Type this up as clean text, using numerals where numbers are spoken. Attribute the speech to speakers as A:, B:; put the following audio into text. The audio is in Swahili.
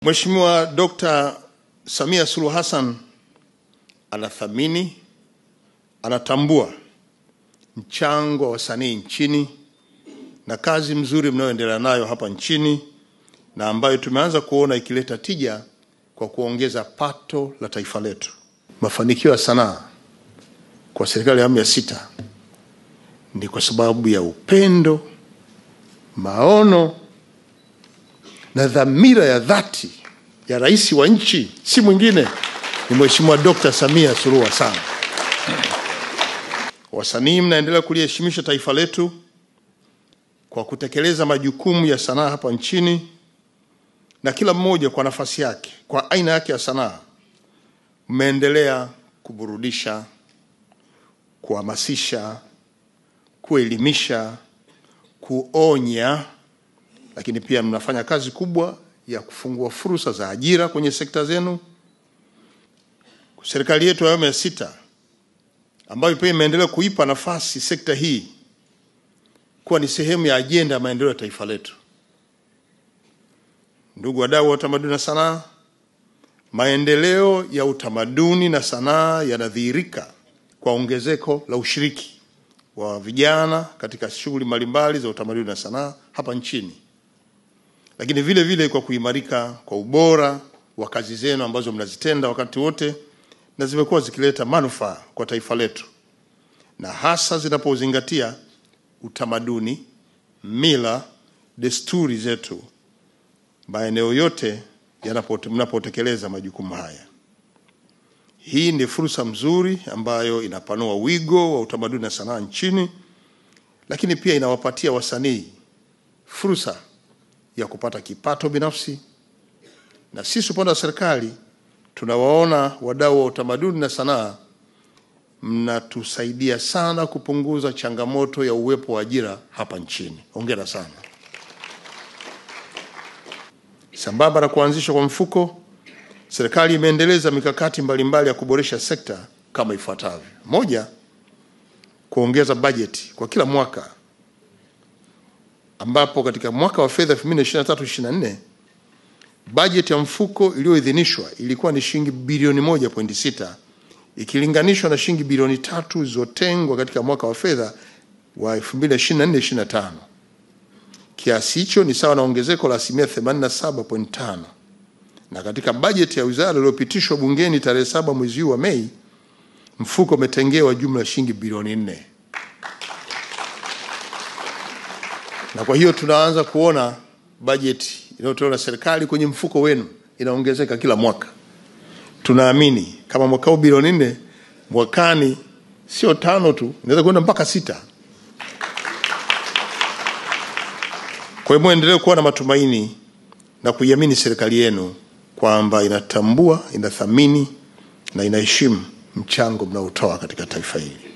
A: Mheshimiwa Dr. Samia Suluhu Hassan anathamini, anatambua mchango wa wasanii nchini na kazi mzuri mnayoendelea nayo hapa nchini, na ambayo tumeanza kuona ikileta tija kwa kuongeza pato la taifa letu. Mafanikio ya sanaa kwa serikali ya awamu ya 6 ni kwa sababu ya upendo, maono na dhamira ya dhati ya rais wa nchi, si mwingine ni Mheshimiwa Dr. Samia Suluhu Hassan. Wasanii mnaendelea kuliheshimisha taifa letu kwa kutekeleza majukumu ya sanaa hapa nchini, na kila mmoja kwa nafasi yake, kwa aina yake ya sanaa, mmeendelea kuburudisha, kuhamasisha, kuelimisha, kuonya, lakini pia mnafanya kazi kubwa ya kufungua fursa za ajira kwenye sekta zenu. Serikali yetu ya awamu ya 6 ambayo pia imeendelea kuipa nafasi sekta hii kuwa ni sehemu ya ajenda ya maendeleo ya taifa letu. Ndugu wadau wa utamaduni na sanaa, maendeleo ya utamaduni na sanaa yanadhihirika kwa ongezeko la ushiriki wa vijana katika shughuli mbalimbali za utamaduni na sanaa hapa nchini, lakini vile vile kwa kuimarika kwa ubora wa kazi zenu ambazo mnazitenda wakati wote na zimekuwa zikileta manufaa kwa taifa letu, na hasa zinapozingatia utamaduni, mila, desturi zetu maeneo yote mnapotekeleza majukumu haya. Hii ni fursa mzuri ambayo inapanua wigo wa utamaduni na sanaa nchini, lakini pia inawapatia wasanii fursa ya kupata kipato binafsi. Na sisi upande wa serikali tunawaona wadau wa utamaduni na sanaa mnatusaidia sana kupunguza changamoto ya uwepo wa ajira hapa nchini. Hongera sana. Sambamba na kuanzishwa kwa mfuko, serikali imeendeleza mikakati mbalimbali ya kuboresha sekta kama ifuatavyo. Moja, kuongeza bajeti kwa kila mwaka, ambapo katika mwaka wa fedha 2023/24 bajeti ya mfuko iliyoidhinishwa ilikuwa ni shilingi bilioni 1.6 ikilinganishwa na shilingi bilioni 3 zilizotengwa katika mwaka wa fedha wa 2024/25. Kiasi hicho ni sawa na ongezeko la 87.5. Na katika bajeti ya wizara iliyopitishwa bungeni tarehe 7 mwezi wa Mei, mfuko umetengewa jumla ya shilingi bilioni 4. Na kwa hiyo tunaanza kuona bajeti inayotolewa na serikali kwenye mfuko wenu inaongezeka kila mwaka. Tunaamini kama mwaka huu bilioni 4, mwakani sio 5 tu, inaweza kwenda mpaka 6. Kwa hiyo muendelee kuwa na matumaini na kuiamini serikali yenu kwamba inatambua, inathamini na inaheshimu mchango mnaotoa katika taifa hili.